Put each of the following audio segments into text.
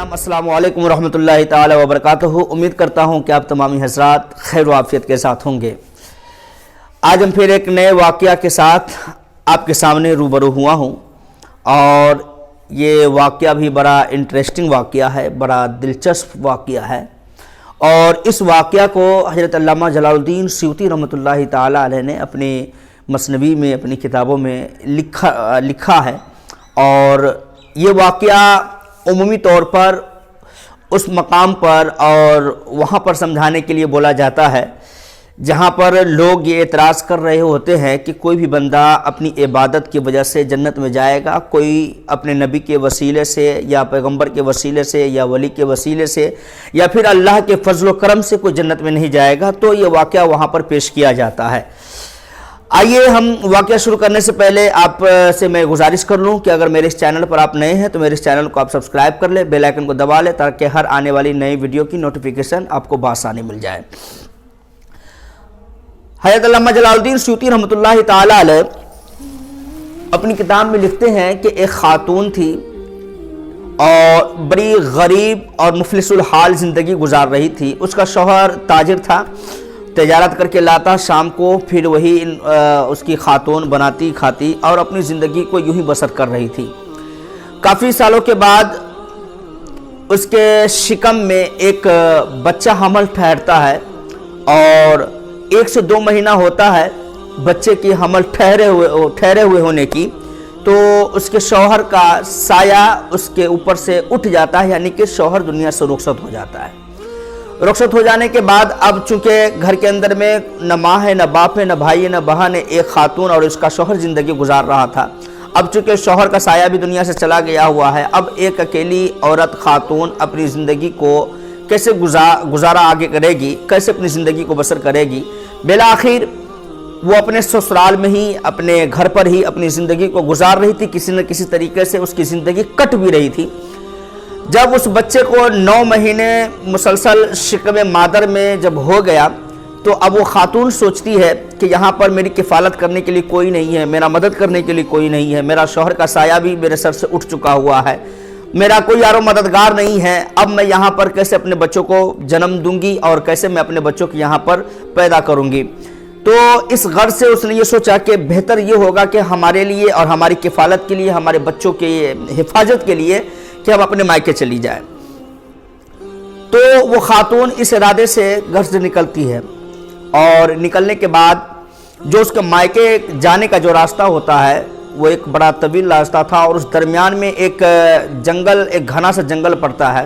نام السلام علیکم ورحمۃ اللہ تعالی وبرکاتہ۔ امید کرتا ہوں کہ آپ تمامی حضرات خیر و عافیت کے ساتھ ہوں گے۔ آج ہم پھر ایک نئے واقعہ کے ساتھ آپ کے سامنے روبرو ہوا ہوں، اور یہ واقعہ بھی بڑا انٹریسٹنگ واقعہ ہے، بڑا دلچسپ واقعہ ہے، اور اس واقعہ کو حضرت علامہ جلال الدین سیوطی رحمۃ اللہ تعالی علیہ نے اپنی مثنوی میں، اپنی کتابوں میں لکھا ہے۔ اور یہ واقعہ عمومی طور پر اس مقام پر اور وہاں پر سمجھانے کے لیے بولا جاتا ہے جہاں پر لوگ یہ اعتراض کر رہے ہوتے ہیں کہ کوئی بھی بندہ اپنی عبادت کی وجہ سے جنت میں جائے گا، کوئی اپنے نبی کے وسیلے سے یا پیغمبر کے وسیلے سے یا ولی کے وسیلے سے یا پھر اللہ کے فضل و کرم سے کوئی جنت میں نہیں جائے گا، تو یہ واقعہ وہاں پر پیش کیا جاتا ہے۔ آئیے ہم واقعہ شروع کرنے سے پہلے آپ سے میں گزارش کر لوں کہ اگر میرے اس چینل پر آپ نئے ہیں تو میرے اس چینل کو آپ سبسکرائب کر لیں، بیل آئیکن کو دبا لیں تاکہ ہر آنے والی نئی ویڈیو کی نوٹیفیکیشن آپ کو بآسانی مل جائے۔ حضرت علامہ جلال الدین سیوطی رحمۃ اللہ تعالی علیہ اپنی کتاب میں لکھتے ہیں کہ ایک خاتون تھی اور بڑی غریب اور مفلس الحال زندگی گزار رہی تھی۔ اس کا شوہر تاجر تھا، تجارت کر کے لاتا، شام کو پھر وہی اس کی خاتون بناتی کھاتی اور اپنی زندگی کو یوں ہی بسر کر رہی تھی۔ کافی سالوں کے بعد اس کے شکم میں ایک بچہ حمل ٹھہرتا ہے، اور 1 سے 2 مہینہ ہوتا ہے بچے کی حمل ٹھہرے ہوئے ہونے کی، تو اس کے شوہر کا سایہ اس کے اوپر سے اٹھ جاتا ہے، یعنی کہ شوہر دنیا سے رخصت ہو جاتا ہے۔ رخصت ہو جانے کے بعد اب چونکہ گھر کے اندر میں نہ ماں ہے، نہ باپ ہے، نہ بھائی ہے، نہ بہن ہے، ایک خاتون اور اس کا شوہر زندگی گزار رہا تھا۔ اب چونکہ شوہر کا سایہ بھی دنیا سے چلا گیا ہوا ہے، اب ایک اکیلی عورت خاتون اپنی زندگی کو کیسے گزارا آگے کرے گی، کیسے اپنی زندگی کو بسر کرے گی۔ بالآخر وہ اپنے سسرال میں ہی، اپنے گھر پر ہی اپنی زندگی کو گزار رہی تھی، کسی نہ کسی طریقے سے اس کی زندگی کٹ بھی رہی تھی۔ جب اس بچے کو 9 مہینے مسلسل شکم مادر میں جب ہو گیا، تو اب وہ خاتون سوچتی ہے کہ یہاں پر میری کفالت کرنے کے لیے کوئی نہیں ہے، میرا مدد کرنے کے لیے کوئی نہیں ہے، میرا شوہر کا سایہ بھی میرے سر سے اٹھ چکا ہوا ہے، میرا کوئی یار و مددگار نہیں ہے، اب میں یہاں پر کیسے اپنے بچوں کو جنم دوں گی اور کیسے میں اپنے بچوں کو یہاں پر پیدا کروں گی۔ تو اس غرض سے اس نے یہ سوچا کہ بہتر یہ ہوگا کہ ہمارے لیے اور ہماری کفالت کے لیے، ہمارے بچوں کے حفاظت کے لیے کہ ہم اپنے مائکے چلی جائیں۔ تو وہ خاتون اس ارادے سے گھر سے نکلتی ہے، اور نکلنے کے بعد جو اس کے مائکے جانے کا جو راستہ ہوتا ہے وہ ایک بڑا طویل راستہ تھا، اور اس درمیان میں ایک گھنا سا جنگل پڑتا ہے،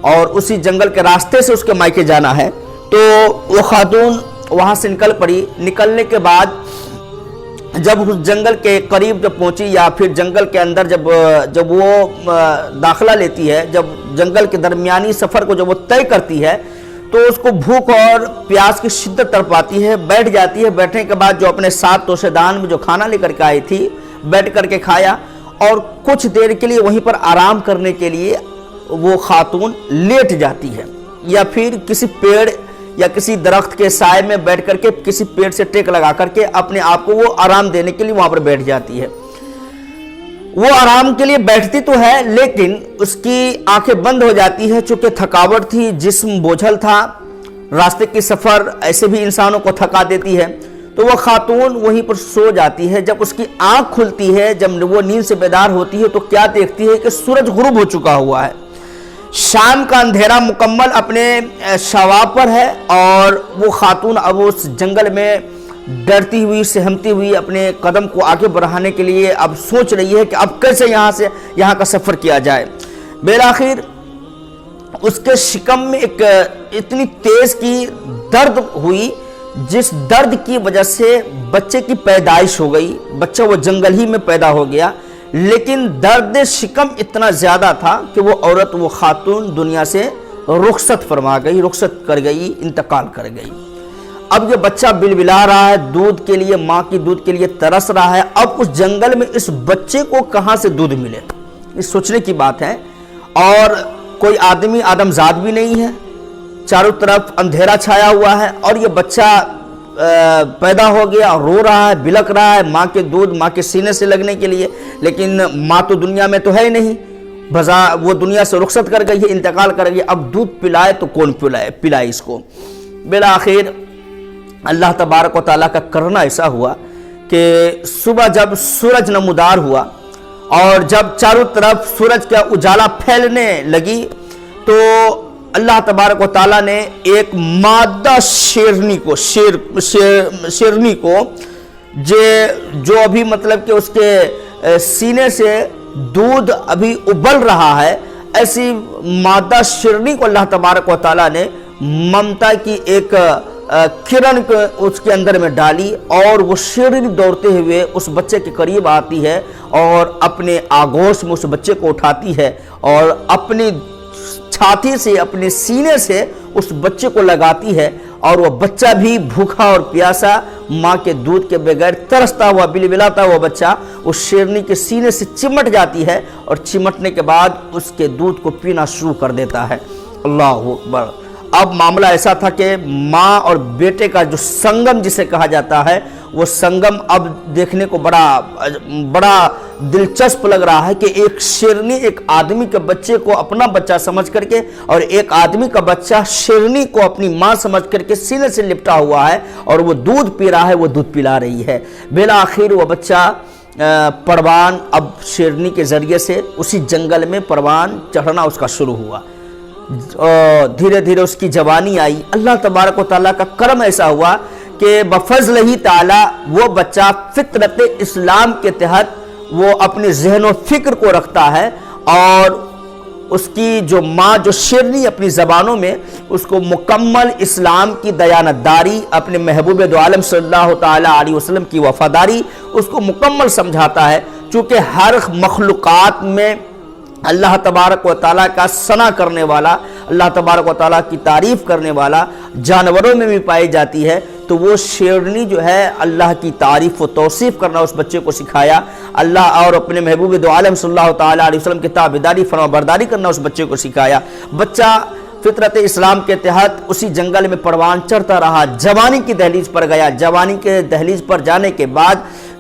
اور اسی جنگل کے راستے سے اس کے مائکے جانا ہے۔ تو وہ خاتون وہاں سے نکل پڑی۔ نکلنے کے بعد جب اس جنگل کے قریب جب پہنچی، یا پھر جنگل کے اندر جب وہ داخلہ لیتی ہے، جب جنگل کے درمیانی سفر کو جب وہ طے کرتی ہے، تو اس کو بھوک اور پیاس کی شدت تڑپاتی ہے، بیٹھ جاتی ہے۔ بیٹھنے کے بعد جو اپنے ساتھ توشے دان میں جو کھانا لے کر کے آئی تھی، بیٹھ کر کے کھایا، اور کچھ دیر کے لیے وہیں پر آرام کرنے کے لیے وہ خاتون لیٹ جاتی ہے، یا پھر کسی پیڑ یا کسی درخت کے سائے میں بیٹھ کر کے کسی پیڑ سے ٹیک لگا کر کے اپنے آپ کو وہ آرام دینے کے لیے وہاں پر بیٹھ جاتی ہے۔ وہ آرام کے لیے بیٹھتی تو ہے، لیکن اس کی آنکھیں بند ہو جاتی ہے، چونکہ تھکاوٹ تھی، جسم بوجھل تھا، راستے کی سفر ایسے بھی انسانوں کو تھکا دیتی ہے۔ تو وہ خاتون وہیں پر سو جاتی ہے۔ جب اس کی آنکھ کھلتی ہے، جب وہ نیند سے بیدار ہوتی ہے، تو کیا دیکھتی ہے کہ سورج غروب ہو چکا ہوا ہے، شام کا اندھیرا مکمل اپنے شواب پر ہے، اور وہ خاتون اب اس جنگل میں ڈرتی ہوئی، سہمتی ہوئی اپنے قدم کو آگے بڑھانے کے لیے اب سوچ رہی ہے کہ اب کیسے یہاں کا سفر کیا جائے۔ بالآخر اس کے شکم میں ایک اتنی تیز کی درد ہوئی، جس درد کی وجہ سے بچے کی پیدائش ہو گئی، بچہ وہ جنگل ہی میں پیدا ہو گیا، لیکن درد شکم اتنا زیادہ تھا کہ وہ عورت، وہ خاتون دنیا سے رخصت فرما گئی، رخصت کر گئی، انتقال کر گئی۔ اب یہ بچہ بلبلا رہا ہے، دودھ کے لیے، ماں کی دودھ کے لیے ترس رہا ہے۔ اب اس جنگل میں اس بچے کو کہاں سے دودھ ملے، یہ سوچنے کی بات ہے، اور کوئی آدمزاد بھی نہیں ہے، چاروں طرف اندھیرا چھایا ہوا ہے، اور یہ بچہ پیدا ہو گیا، رو رہا ہے، بلک رہا ہے ماں کے دودھ، ماں کے سینے سے لگنے کے لیے، لیکن ماں تو دنیا میں تو ہے ہی نہیں۔ وہ دنیا سے رخصت کر گئی ہے، انتقال کر گئی، اب دودھ پلائے تو کون پلائے اس کو۔ بالآخر اللہ تبارک و تعالیٰ کا کرنا ایسا ہوا کہ صبح جب سورج نمودار ہوا اور جب چاروں طرف سورج کا اجالا پھیلنے لگی تو اللہ تبارک و تعالیٰ نے ایک مادہ شیرنی کو جو ابھی مطلب کہ اس کے سینے سے دودھ ابھی ابل رہا ہے، ایسی مادہ شیرنی کو اللہ تبارک و تعالیٰ نے ممتا کی ایک کرن کو اس کے اندر میں ڈالی، اور وہ شیرنی دوڑتے ہوئے اس بچے کے قریب آتی ہے اور اپنے آغوش میں اس بچے کو اٹھاتی ہے اور اپنی چھاتی سے، اپنے سینے سے اس بچے کو لگاتی ہے، اور وہ بچہ بھی بھوکا اور پیاسا، ماں کے دودھ کے بغیر ترستا ہوا، بلبلاتا ہوا بچہ اس شیرنی کے سینے سے چمٹ جاتی ہے، اور چمٹنے کے بعد اس کے دودھ کو پینا شروع کر دیتا ہے۔ اللہ اکبر۔ اب معاملہ ایسا تھا کہ ماں اور بیٹے کا جو سنگم جسے کہا جاتا ہے، وہ سنگم اب دیکھنے کو بڑا دلچسپ لگ رہا ہے کہ ایک شیرنی ایک آدمی کے بچے کو اپنا بچہ سمجھ کر کے، اور ایک آدمی کا بچہ شیرنی کو اپنی ماں سمجھ کر کے سینے سے لپٹا ہوا ہے، اور وہ دودھ پی رہا ہے، وہ دودھ پلا رہی ہے۔ بالآخر وہ بچہ پروان اب شیرنی کے ذریعے سے اسی جنگل میں پروان چڑھنا اس کا شروع ہوا، دھیرے دھیرے اس کی جوانی آئی۔ اللہ تبارک و تعالیٰ کا کرم ایسا ہوا کہ بفضل ہی تعالیٰ وہ بچہ فطرت اسلام کے تحت وہ اپنے ذہن و فکر کو رکھتا ہے، اور اس کی جو ماں جو شیرنی اپنی زبانوں میں اس کو مکمل اسلام کی دیانتداری، اپنے محبوب دو عالم صلی اللہ تعالیٰ علیہ وسلم کی وفاداری اس کو مکمل سمجھاتا ہے، چونکہ ہر مخلوقات میں اللہ تبارک و تعالیٰ کا ثنا کرنے والا، اللہ تبارک و تعالیٰ کی تعریف کرنے والا جانوروں میں بھی پائی جاتی ہے، تو وہ شیرنی جو ہے اللہ کی تعریف و توصیف کرنا اس بچے کو سکھایا، اللہ اور اپنے محبوب دو عالم صلی اللہ تعالیٰ علیہ وسلم کی تابعداری فرما برداری کرنا اس بچے کو سکھایا۔ بچہ فطرت اسلام کے تحت اسی جنگل میں پروان چڑھتا رہا، جوانی کی دہلیز پر گیا۔ جوانی کے دہلیز پر جانے کے بعد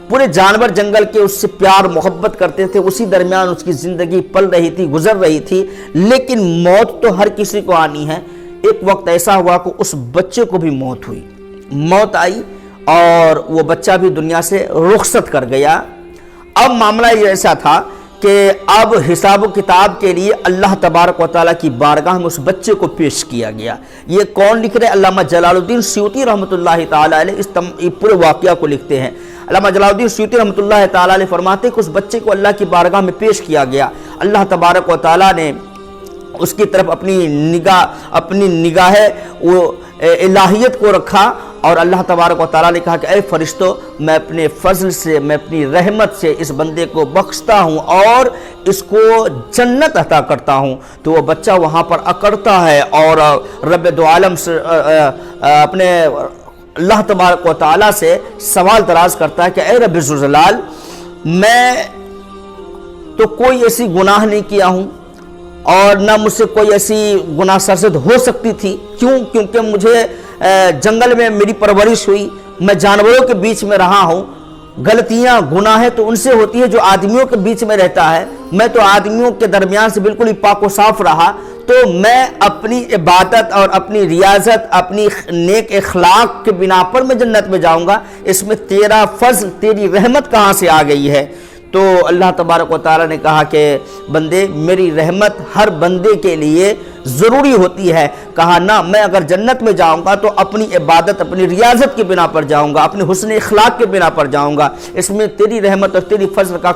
پورے جانور جنگل کے اس سے پیار محبت کرتے تھے، اسی درمیان اس کی زندگی پل رہی تھی، گزر رہی تھی، لیکن موت تو ہر کسی کو آنی ہے۔ ایک وقت ایسا ہوا کہ اس بچے کو بھی موت ہوئی، موت آئی اور وہ بچہ بھی دنیا سے رخصت کر گیا۔ اب معاملہ یہ ایسا تھا کہ اب حساب و کتاب کے لیے اللہ تبارک و تعالیٰ کی بارگاہ میں اس بچے کو پیش کیا گیا۔ یہ کون لکھ رہے؟ علامہ جلال الدین سیوطی رحمۃ اللہ تعالیٰ علیہ اس پورے واقعہ کو لکھتے ہیں۔ علامہ جلال الدین سیوطی رحمۃ اللہ تعالیٰ علیہ فرماتے ہیں کہ اس بچے کو اللہ کی بارگاہ میں پیش کیا گیا۔ اللہ تبارک و تعالیٰ نے اس کی طرف اپنی نگاہ وہ الہیت کو رکھا، اور اللہ تبارک و تعالیٰ نے کہا کہ اے فرشتوں، میں اپنے فضل سے، میں اپنی رحمت سے اس بندے کو بخشتا ہوں اور اس کو جنت عطا کرتا ہوں۔ تو وہ بچہ وہاں پر اکڑتا ہے اور رب دو عالم سے اپنے اللہ تبارک و تعالیٰ سے سوال دراز کرتا ہے کہ اے رب ذوالجلال، میں تو کوئی ایسی گناہ نہیں کیا ہوں اور نہ مجھ سے کوئی ایسی گناہ سرزد ہو سکتی تھی، کیونکہ مجھے جنگل میں میری پرورش ہوئی، میں جانوروں کے بیچ میں رہا ہوں، غلطیاں گناہ تو ان سے ہوتی ہے جو آدمیوں کے بیچ میں رہتا ہے، میں تو آدمیوں کے درمیان سے بالکل ہی پاک و صاف رہا، تو میں اپنی عبادت اور اپنی ریاضت، اپنی نیک اخلاق کے بنا پر میں جنت میں جاؤں گا، اس میں تیرا فضل، تیری رحمت کہاں سے آ گئی ہے؟ تو اللہ تبارک و تعالیٰ نے کہا کہ بندے، میری رحمت ہر بندے کے لیے ضروری ہوتی ہے۔ کہا نہ، میں اگر جنت میں جاؤں گا تو اپنی عبادت، اپنی ریاضت کے بنا پر جاؤں گا، اپنے حسن اخلاق کے بنا پر جاؤں گا، اس میں تیری رحمت اور تیری فضل کا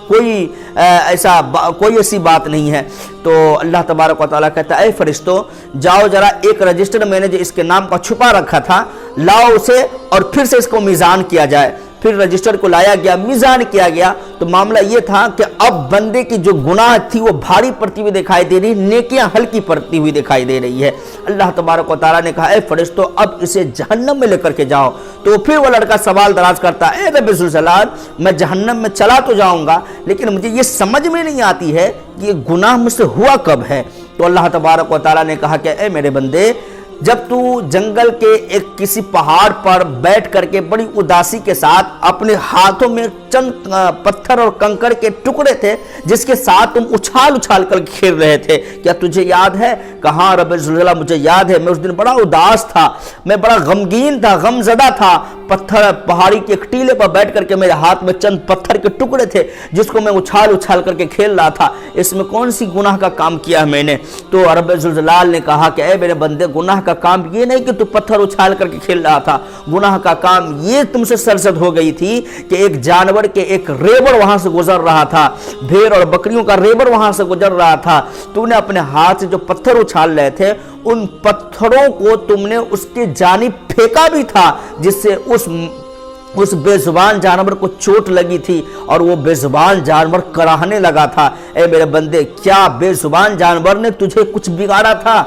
کوئی ایسی بات نہیں ہے۔ تو اللہ تبارک و تعالیٰ کہتا ہے اے فرشتوں، جاؤ ذرا ایک رجسٹر میں نے جو اس کے نام کا چھپا رکھا تھا، لاؤ اسے اور پھر سے اس کو میزان کیا جائے۔ پھر رجسٹر کو لایا گیا، میزان کیا گیا، تو معاملہ یہ تھا کہ اب بندے کی جو گناہ تھی وہ بھاری پڑتی ہوئی دکھائی دے رہی، نیکیاں ہلکی پڑتی ہوئی دکھائی دے رہی ہے۔ اللہ تبارک و تعالیٰ نے کہا اے فرشتوں، اب اسے جہنم میں لے کر کے جاؤ۔ تو پھر وہ لڑکا سوال دراز کرتا ہے اے رب ذوالجلال، میں جہنم میں چلا تو جاؤں گا، لیکن مجھے یہ سمجھ میں نہیں آتی ہے کہ یہ گناہ مجھ سے ہوا کب ہے۔ تو اللہ تبارک و تعالیٰ نے کہا کہ اے میرے بندے، جب تو جنگل کے ایک کسی پہاڑ پر بیٹھ کر کے بڑی اداسی کے ساتھ اپنے ہاتھوں میں چند پتھر اور کنکر کے ٹکڑے تھے جس کے ساتھ تم اچھال اچھال کر کھیل رہے تھے، کیا تجھے یاد ہے؟ کہاں رب العزت، مجھے یاد ہے، میں اس دن بڑا اداس تھا، میں بڑا غمگین تھا، غم زدہ تھا، پتھر پہاڑی کے ایک ٹیلے پر بیٹھ کر کے میرے ہاتھ میں چند پتھر کے ٹکڑے تھے جس کو میں اچھال اچھال کر کے کھیل رہا تھا، اس میں کون سی گناہ کا کام کیا میں نے؟ تو رب الجلال نے کہا کہ اے میرے بندے، گناہ کا کام یہ نہیں کہ تو پتھر اچھال کر کے کھیل رہا تھا، گناہ کا کام یہ تم سے سرزد ہو گئی تھی کہ ایک جانور کے ایک ریبڑ وہاں سے گزر رہا تھا، بھیڑ اور بکریوں کا ریبڑ وہاں سے گزر رہا تھا، تو نے اپنے ہاتھ سے جو پتھر اچھال رہے تھے ان پتھروں کو تم نے اس کے جانب پھینکا بھی تھا، جس سے اس بے زبان جانور کو چوٹ لگی تھی اور وہ بے زبان جانور کراہنے لگا تھا۔ اے میرے بندے، کیا بے زبان جانور نے تجھے کچھ بگاڑا تھا؟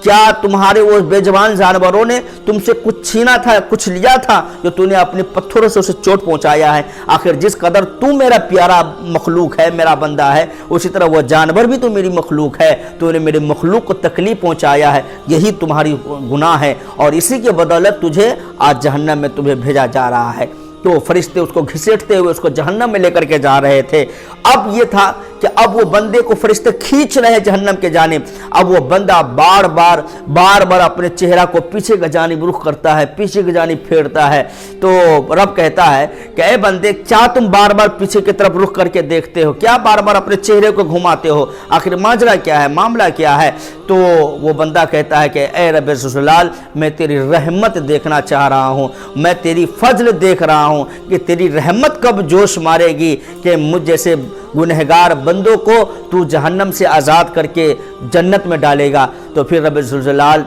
کیا تمہارے وہ بے زبان جانوروں نے تم سے کچھ چھینا تھا، کچھ لیا تھا جو تو نے اپنے پتھروں سے اسے چوٹ پہنچایا ہے؟ آخر جس قدر تو میرا پیارا مخلوق ہے، میرا بندہ ہے، اسی طرح وہ جانور بھی تو میری مخلوق ہے، تو نے میرے مخلوق کو تکلیف پہنچایا ہے، یہی تمہاری گناہ ہے اور اسی کے بدولت تجھے آج جہنم میں تمہیں بھیجا جا رہا ہے۔ تو فرشتے اس کو گھسیٹتے ہوئے اس کو جہنم میں لے کر کے جا رہے تھے۔ اب یہ تھا کہ اب وہ بندے کو فرشتے کھینچ رہے جہنم کے جانب، اب وہ بندہ بار بار اپنے چہرہ کو پیچھے کی جانب رخ کرتا ہے، پیچھے کی جانب پھیرتا ہے۔ تو رب کہتا ہے کہ اے بندے، کیا تم بار بار پیچھے کی طرف رخ کر کے دیکھتے ہو؟ کیا بار بار اپنے چہرے کو گھماتے ہو؟ آخر ماجرا کیا ہے، معاملہ کیا ہے؟ تو وہ بندہ کہتا ہے کہ اے رب الجلال، میں تیری رحمت دیکھنا چاہ رہا ہوں، میں تیری فضل دیکھ رہا ہوں کہ تیری رحمت کب جوش مارے گی کہ مجھ جیسے گنہگار بندوں کو تو جہنم سے آزاد کر کے جنت میں ڈالے گا۔ تو پھر رب الجلال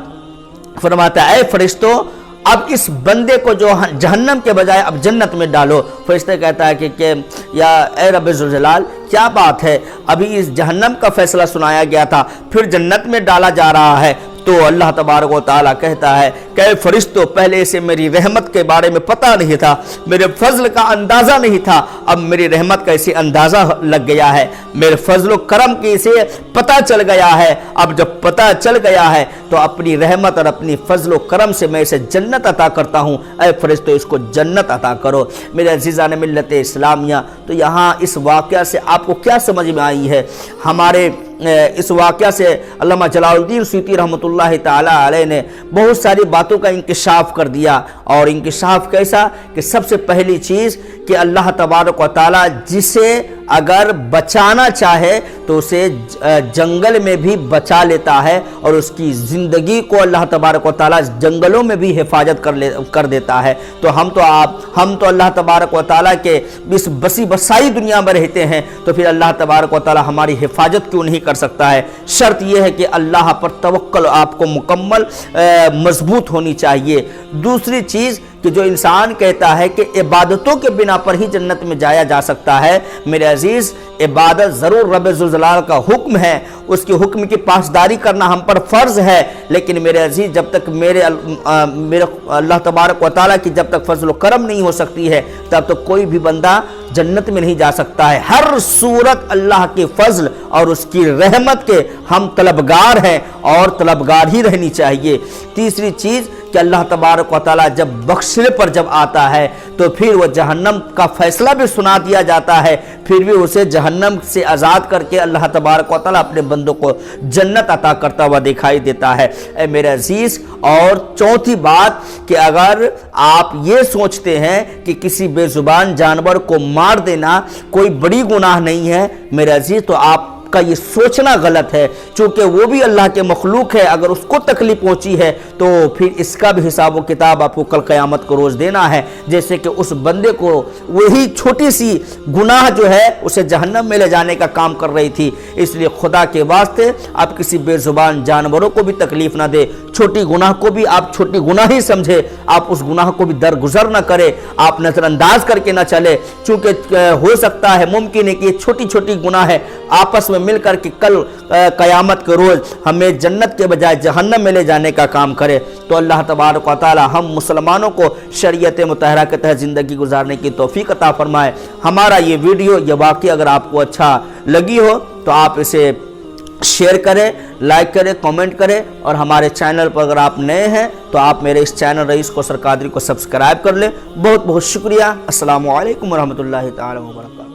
فرماتا ہے اے فرشتوں، اب اس بندے کو جو جہنم کے بجائے اب جنت میں ڈالو۔ فرشتے کہتا ہے کہ یا اے رب الجلال، کیا بات ہے، ابھی اس جہنم کا فیصلہ سنایا گیا تھا، پھر جنت میں ڈالا جا رہا ہے۔ تو اللہ تبارک و تعالیٰ کہتا ہے کہ اے فرشتوں، پہلے سے میری رحمت کے بارے میں پتہ نہیں تھا، میرے فضل کا اندازہ نہیں تھا، اب میری رحمت کا اسے اندازہ لگ گیا ہے، میرے فضل و کرم کی اسے پتہ چل گیا ہے۔ اب جب پتہ چل گیا ہے تو اپنی رحمت اور اپنی فضل و کرم سے میں اسے جنت عطا کرتا ہوں۔ اے فرشتوں، اس کو جنت عطا کرو۔ میرے عزیزان ملت اسلامیہ، تو یہاں اس واقعہ سے آپ کو کیا سمجھ میں آئی ہے؟ ہمارے اس واقعہ سے علامہ جلال الدین سیوطی رحمۃ اللہ تعالی علیہ نے بہت ساری باتوں کا انکشاف کر دیا، اور انکشاف کیسا کہ سب سے پہلی چیز کہ اللہ تبارک و تعالی جسے اگر بچانا چاہے تو اسے جنگل میں بھی بچا لیتا ہے، اور اس کی زندگی کو اللہ تبارک و تعالی جنگلوں میں بھی حفاظت کر دیتا ہے۔ تو ہم تو اللہ تبارک و تعالی کے اس بسی بسائی دنیا میں رہتے ہیں، تو پھر اللہ تبارک و تعالی ہماری حفاظت کیوں نہیں کر سکتا ہے؟ شرط یہ ہے کہ اللہ پر توکل آپ کو مکمل مضبوط ہونی چاہیے۔ دوسری چیز کہ جو انسان کہتا ہے کہ عبادتوں کے بنا پر ہی جنت میں جایا جا سکتا ہے، میرے عزیز، عبادت ضرور رب الجلال کا حکم ہے، اس کے حکم کی پاسداری کرنا ہم پر فرض ہے، لیکن میرے عزیز جب تک میرے اللہ تبارک و تعالیٰ کی جب تک فضل و کرم نہیں ہو سکتی ہے تب تک کوئی بھی بندہ جنت میں نہیں جا سکتا ہے۔ ہر صورت اللہ کے فضل اور اس کی رحمت کے ہم طلبگار ہیں اور طلبگار ہی رہنی چاہیے۔ تیسری چیز کہ اللہ تبارک و تعالیٰ جب بخشنے پر جب آتا ہے تو پھر وہ جہنم کا فیصلہ بھی سنا دیا جاتا ہے، پھر بھی اسے جہنم سے آزاد کر کے اللہ تبارک و تعالیٰ اپنے بندوں کو جنت عطا کرتا ہوا دکھائی دیتا ہے۔ اے میرے عزیز، اور چوتھی بات کہ اگر آپ یہ سوچتے ہیں کہ کسی بے زبان جانور کو مار دینا کوئی بڑی گناہ نہیں ہے، میرے عزیز، تو آپ کا یہ سوچنا غلط ہے، چونکہ وہ بھی اللہ کے مخلوق ہے، اگر اس کو تکلیف پہنچی ہے تو پھر اس کا بھی حساب و کتاب آپ کو کل قیامت کو روز دینا ہے۔ جیسے کہ اس بندے کو وہی چھوٹی سی گناہ جو ہے اسے جہنم میں لے جانے کا کام کر رہی تھی، اس لیے خدا کے واسطے آپ کسی بے زبان جانوروں کو بھی تکلیف نہ دے، چھوٹی گناہ کو بھی آپ چھوٹی گناہ ہی سمجھے، آپ اس گناہ کو بھی درگزر نہ کرے، آپ نظر انداز کر کے نہ چلے، چونکہ ہو سکتا ہے، ممکن ہے کہ یہ چھوٹی چھوٹی گناہ ہے آپس میں مل کر کے کل قیامت کے روز ہمیں جنت کے بجائے جہنم میں لے جانے کا کام کرے۔ تو اللہ تبارک و تعالی ہم مسلمانوں کو شریعت مطہرہ کے تحت زندگی گزارنے کی توفیق عطا فرمائے۔ ہمارا یہ ویڈیو، یہ واقعہ اگر آپ کو اچھا لگی ہو تو آپ اسے شیئر کریں، لائک کریں، کامنٹ کریں، اور ہمارے چینل پر اگر آپ نئے ہیں تو آپ میرے اس چینل رئیس کوثر قادری کو سبسکرائب کر لیں۔ بہت بہت شکریہ۔ السلام علیکم ورحمۃ اللہ تعالی وبرکاتہ۔